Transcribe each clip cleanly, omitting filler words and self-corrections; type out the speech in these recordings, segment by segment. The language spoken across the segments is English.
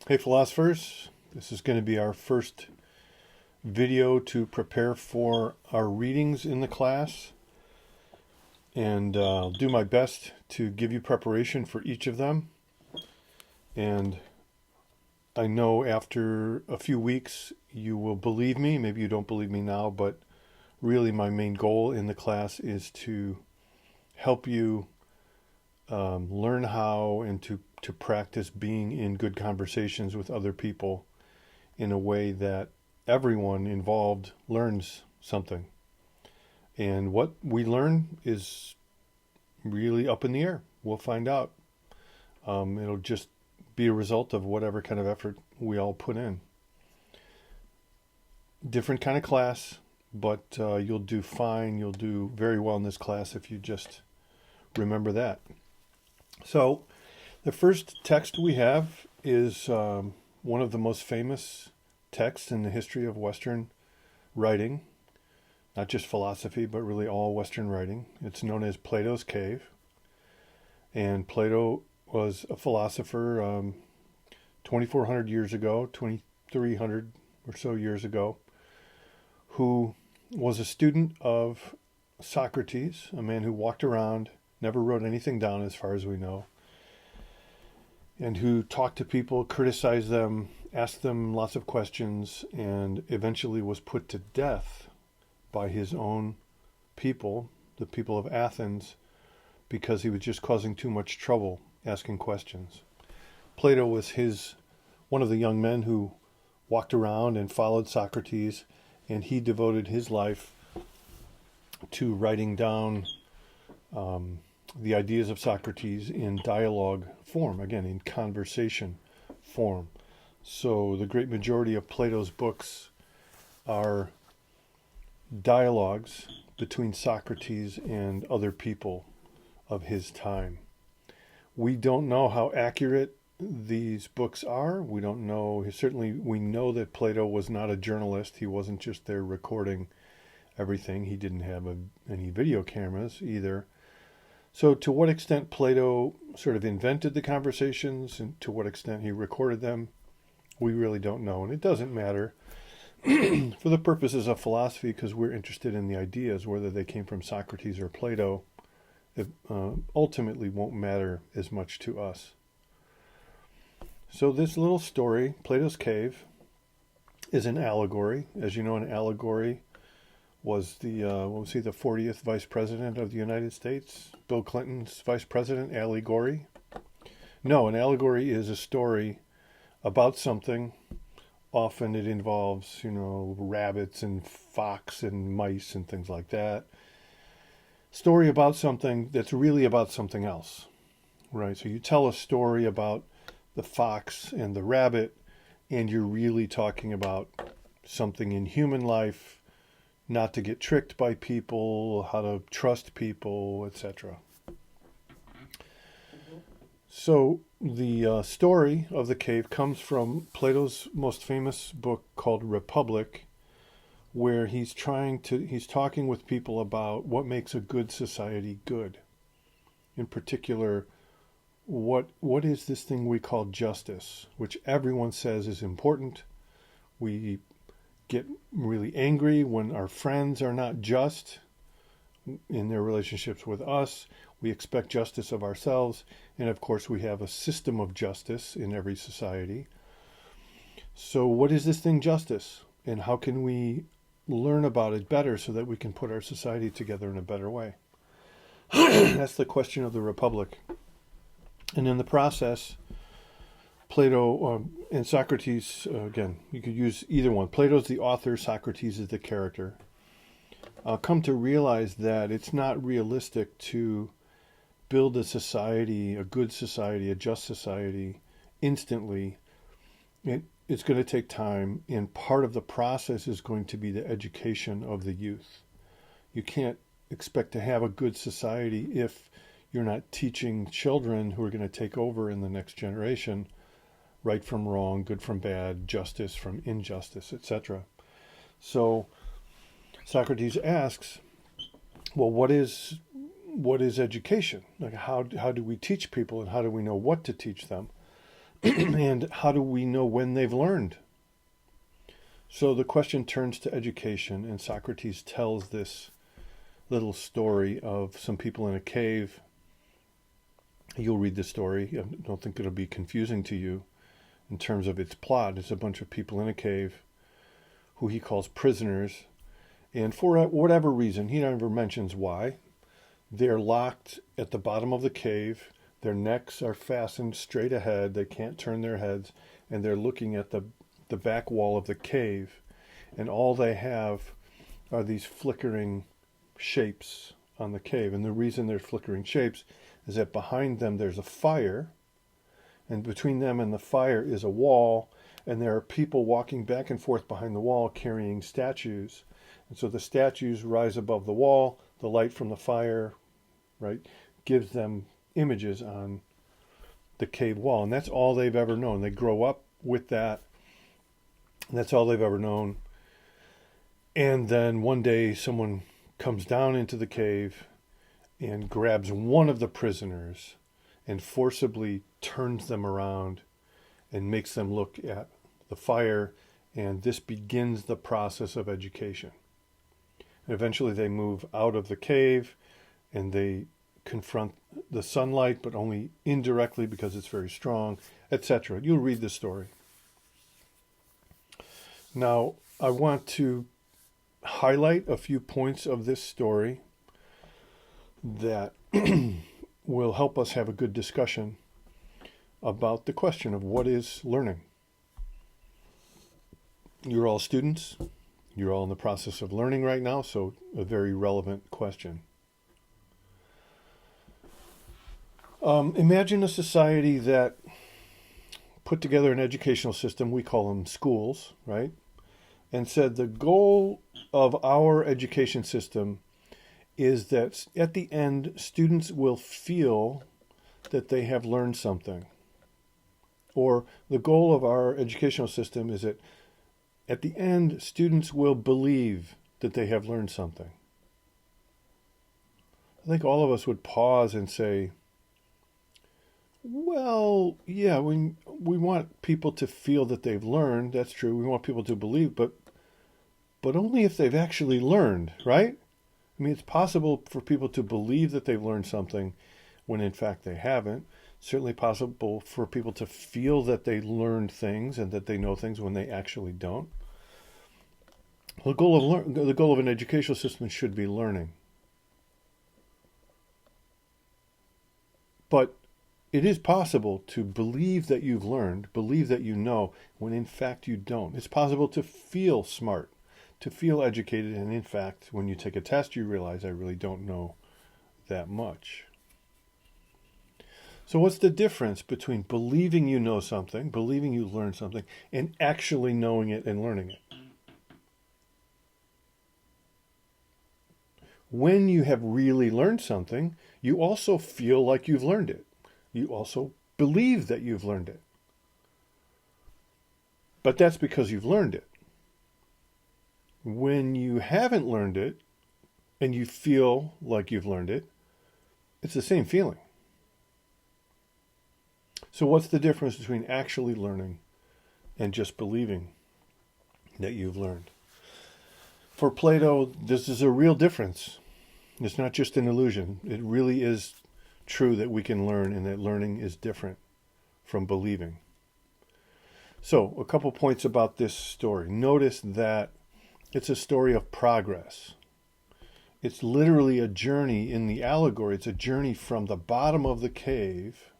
Hey philosophers, this is going to be our first video to prepare for our readings in the class, and I'll do my best to give you preparation for each of them. And I know after a few weeks you will believe me. Maybe you don't believe me now, but really my main goal in the class is to help you learn how and to practice being in good conversations with other people in a way that everyone involved learns something. And what we learn is really up in the air. We'll find out. It'll just be a result of whatever kind of effort we all put in. Different kind of class, but you'll do fine. You'll do very well in this class if you just remember that. So, the first text we have is one of the most famous texts in the history of Western writing, not just philosophy, but really all Western writing. It's known as Plato's Cave. And Plato was a philosopher 2,400 years ago, 2,300 or so years ago, who was a student of Socrates, a man who walked around, never wrote anything down as far as we know, and who talked to people, criticized them, asked them lots of questions, and eventually was put to death by his own people, the people of Athens, because he was just causing too much trouble asking questions. Plato was one of the young men who walked around and followed Socrates, and he devoted his life to writing down the ideas of Socrates in dialogue form, again, in conversation form. So the great majority of Plato's books are dialogues between Socrates and other people of his time. We don't know how accurate these books are. We don't know. Certainly, we know that Plato was not a journalist. He wasn't just there recording everything. He didn't have any video cameras either. So to what extent Plato sort of invented the conversations and to what extent he recorded them, we really don't know. And it doesn't matter for the purposes of philosophy, because we're interested in the ideas, whether they came from Socrates or Plato. It ultimately won't matter as much to us. So this little story, Plato's Cave, is an allegory. As you know, an allegory was the 40th Vice President of the United States, Bill Clinton's Vice President, Al Gore? No, an allegory is a story about something. Often it involves, rabbits and fox and mice and things like that. Story about something that's really about something else, right? So you tell a story about the fox and the rabbit, and you're really talking about something in human life, not to get tricked by people, how to trust people, etc. So the story of the cave comes from Plato's most famous book called Republic, where he's talking with people about what makes a good society good. In particular, what is this thing we call justice, which everyone says is important. We get really angry when our friends are not just in their relationships with us. We expect justice of ourselves. And of course, we have a system of justice in every society. So what is this thing, justice? And how can we learn about it better so that we can put our society together in a better way? That's the question of the Republic. And in the process, Plato and Socrates, again, you could use either one. Plato's the author, Socrates is the character. Come to realize that it's not realistic to build a society, a good society, a just society, instantly. It's going to take time, and part of the process is going to be the education of the youth. You can't expect to have a good society if you're not teaching children who are going to take over in the next generation right from wrong, good from bad, justice from injustice, etc. So Socrates asks, well, what is education? Like how do we teach people, and how do we know what to teach them? And how do we know when they've learned? So the question turns to education, and Socrates tells this little story of some people in a cave. You'll read the story. I don't think it'll be confusing to you in terms of its plot. It's a bunch of people in a cave who he calls prisoners. And for whatever reason, he never mentions why, they're locked at the bottom of the cave. Their necks are fastened straight ahead. They can't turn their heads. And they're looking at the back wall of the cave. And all they have are these flickering shapes on the cave. And the reason they're flickering shapes is that behind them there's a fire. And between them and the fire is a wall. And there are people walking back and forth behind the wall carrying statues. And so the statues rise above the wall. The light from the fire, right, gives them images on the cave wall. And that's all they've ever known. They grow up with that. And that's all they've ever known. And then one day someone comes down into the cave and grabs one of the prisoners and forcibly turns them around and makes them look at the fire. And this begins the process of education. And eventually they move out of the cave and they confront the sunlight, but only indirectly because it's very strong, etc. You'll read the story. Now, I want to highlight a few points of this story that will help us have a good discussion about the question of what is learning. You're all students. You're all in the process of learning right now, so a very relevant question. Imagine a society that put together an educational system, we call them schools, right? And said the goal of our education system is that at the end, students will feel that they have learned something. Or the goal of our educational system is that at the end, students will believe that they have learned something. I think all of us would pause and say, well, yeah, we want people to feel that they've learned. That's true. We want people to believe, but only if they've actually learned, right? I mean, it's possible for people to believe that they've learned something when in fact they haven't. Certainly possible for people to feel that they learned things and that they know things when they actually don't. The goal of an educational system should be learning. But it is possible to believe that you've learned, believe that you know, when in fact you don't. It's possible to feel smart, to feel educated, and in fact, when you take a test, you realize I really don't know that much. So what's the difference between believing you know something, believing you learned something, and actually knowing it and learning it? When you have really learned something, you also feel like you've learned it. You also believe that you've learned it. But that's because you've learned it. When you haven't learned it and you feel like you've learned it, it's the same feeling. So what's the difference between actually learning and just believing that you've learned? For Plato, this is a real difference. It's not just an illusion. It really is true that we can learn and that learning is different from believing. So, a couple points about this story. Notice that it's a story of progress. It's literally a journey in the allegory. It's a journey from the bottom of the cave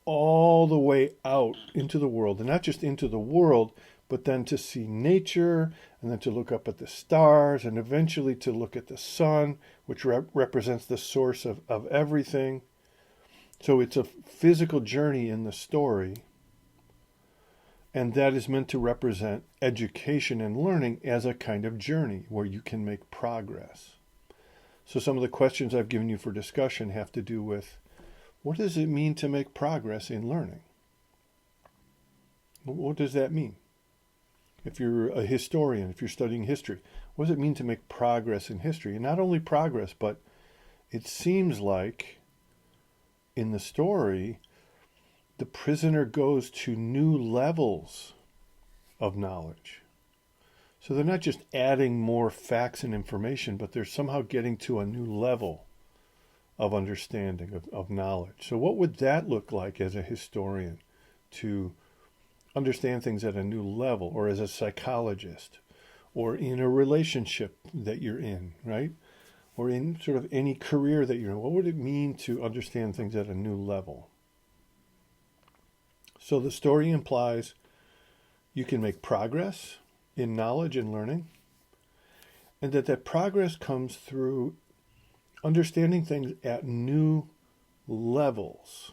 all the way out into the world. And not just into the world, but then to see nature, and then to look up at the stars, and eventually to look at the sun, which represents the source of everything. So it's a physical journey in the story, and that is meant to represent education and learning as a kind of journey where you can make progress. So some of the questions I've given you for discussion have to do with, what does it mean to make progress in learning? What does that mean? If you're a historian, if you're studying history, what does it mean to make progress in history? And not only progress, but it seems like in the story, the prisoner goes to new levels of knowledge. So they're not just adding more facts and information, but they're somehow getting to a new level of understanding, of knowledge. So what would that look like as a historian, to understand things at a new level, or as a psychologist, or in a relationship that you're in, right? Or in sort of any career that you're in? What would it mean to understand things at a new level? So the story implies you can make progress in knowledge and learning, and that progress comes through understanding things at new levels.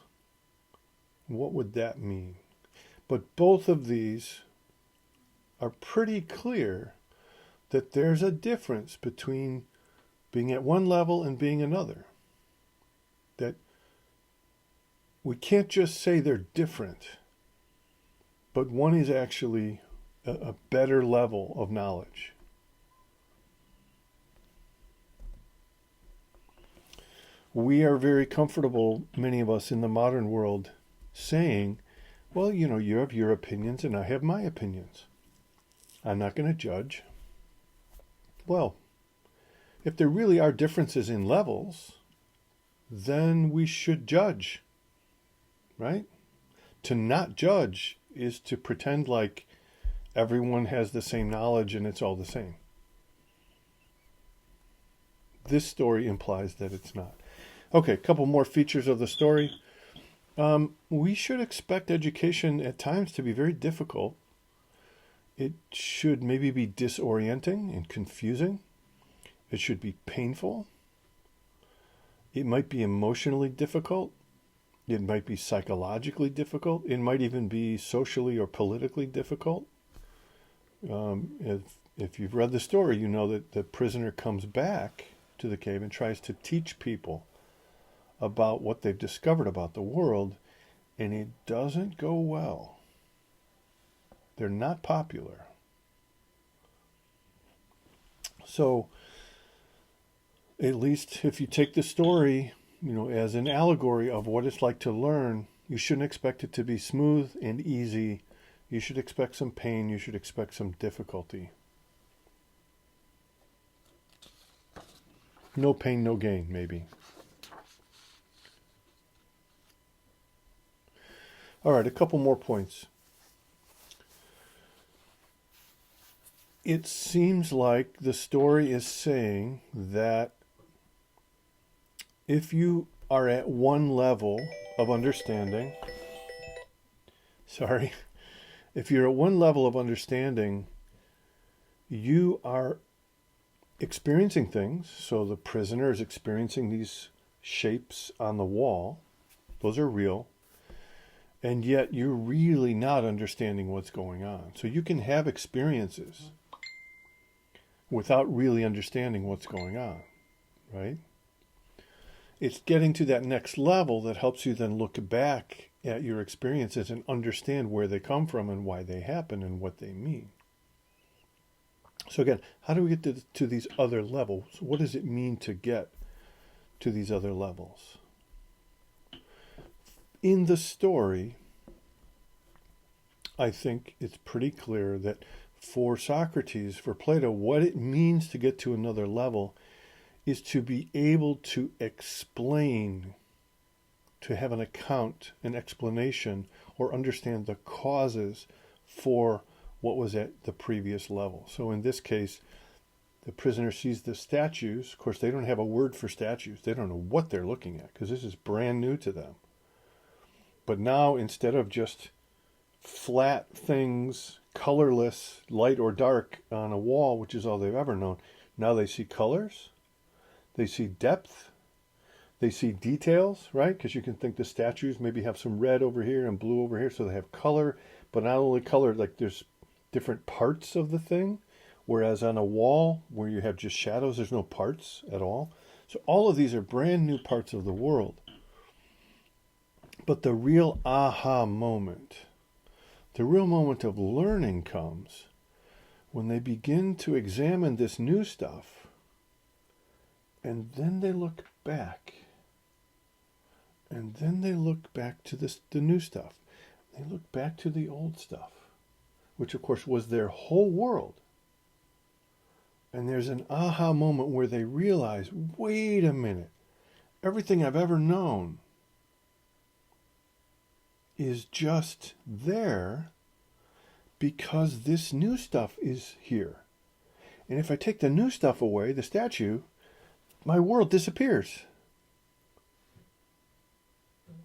What would that mean? But both of these are pretty clear that there's a difference between being at one level and being another. That we can't just say they're different, but one is actually a better level of knowledge. We are very comfortable, many of us in the modern world, saying, well, you have your opinions and I have my opinions. I'm not going to judge. Well, if there really are differences in levels, then we should judge, right? To not judge is to pretend like everyone has the same knowledge and it's all the same. This story implies that it's not. Okay, a couple more features of the story. We should expect education at times to be very difficult. It should maybe be disorienting and confusing. It should be painful. It might be emotionally difficult. It might be psychologically difficult. It might even be socially or politically difficult. If you've read the story, you know that the prisoner comes back to the cave and tries to teach people about what they've discovered about the world, and it doesn't go well. They're not popular. So, at least if you take the story, as an allegory of what it's like to learn, you shouldn't expect it to be smooth and easy. You should expect some pain. You should expect some difficulty. No pain, no gain, maybe. All right, a couple more points. It seems like the story is saying that if you are at one level of understanding, if you're at one level of understanding, you are experiencing things. So the prisoner is experiencing these shapes on the wall. Those are real. And yet you're really not understanding what's going on. So you can have experiences without really understanding what's going on, right? It's getting to that next level that helps you then look back at your experiences and understand where they come from and why they happen and what they mean. So again, how do we get to these other levels? What does it mean to get to these other levels? In the story, I think it's pretty clear that for Socrates, for Plato, what it means to get to another level is to be able to explain, to have an account, an explanation, or understand the causes for what was at the previous level. So in this case, the prisoner sees the statues. Of course, they don't have a word for statues. They don't know what they're looking at because this is brand new to them. But now, instead of just flat things, colorless, light or dark on a wall, which is all they've ever known, now they see colors, they see depth, they see details, right? Because you can think the statues maybe have some red over here and blue over here, so they have color, but not only color, like there's different parts of the thing, whereas on a wall where you have just shadows, there's no parts at all. So all of these are brand new parts of the world. But the real aha moment, the real moment of learning comes when they begin to examine this new stuff, and then they look back And then they look back to the new stuff. They look back to the old stuff, which of course was their whole world. And there's an aha moment where they realize, wait a minute, everything I've ever known is just there because this new stuff is here. And if I take the new stuff away, the statue, my world disappears.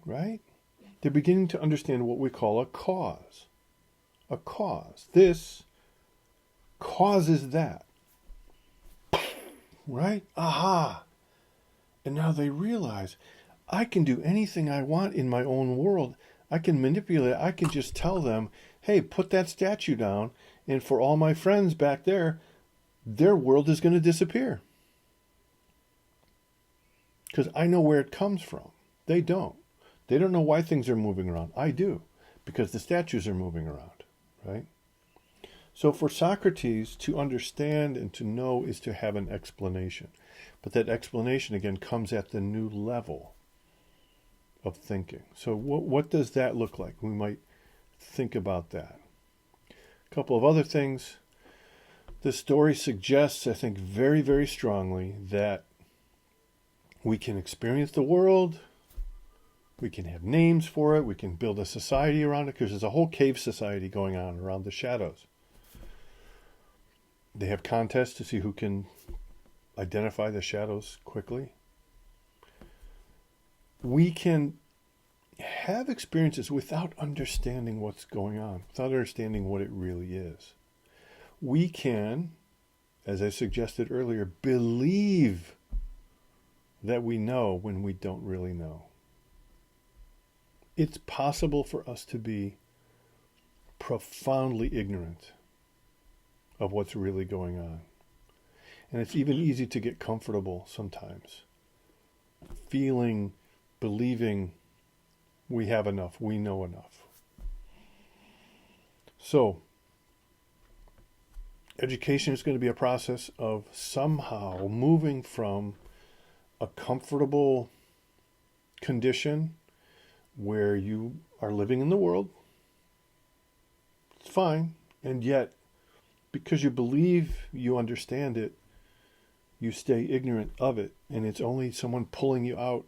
Right? They're beginning to understand what we call a cause. A cause. This causes that. Right? Aha! And now they realize I can do anything I want in my own world. I can manipulate. I can just tell them, hey, put that statue down. And for all my friends back there, their world is going to disappear. Because I know where it comes from. They don't. They don't know why things are moving around. I do. Because the statues are moving around. Right? So for Socrates, to understand and to know is to have an explanation. But that explanation, again, comes at the new level of thinking. So what does that look like? We might think about that. A couple of other things. The story suggests, I think, very, very strongly that we can experience the world. We can have names for it. We can build a society around it, because there's a whole cave society going on around the shadows. They have contests to see who can identify the shadows quickly. We can have experiences without understanding what's going on, without understanding what it really is. We can, as I suggested earlier, believe that we know when we don't really know. It's possible for us to be profoundly ignorant of what's really going on. And it's even easy to get comfortable sometimes, feeling, believing we have enough, we know enough. So, education is going to be a process of somehow moving from a comfortable condition where you are living in the world. It's fine. And yet, because you believe you understand it, you stay ignorant of it. And it's only someone pulling you out,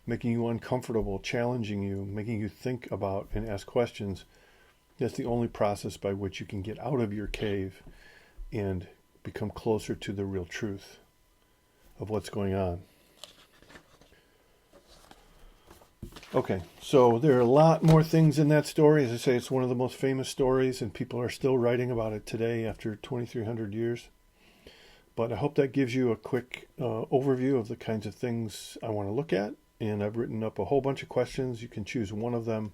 making you uncomfortable, challenging you, making you think about and ask questions. That's the only process by which you can get out of your cave and become closer to the real truth of what's going on. Okay, so there are a lot more things in that story. As I say, it's one of the most famous stories, and people are still writing about it today after 2,300 years. But I hope that gives you a quick overview of the kinds of things I want to look at. And I've written up a whole bunch of questions. You can choose one of them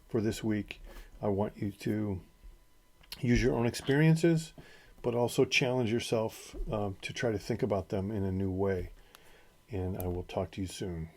for this week. I want you to use your own experiences, but also challenge yourself to try to think about them in a new way. And I will talk to you soon.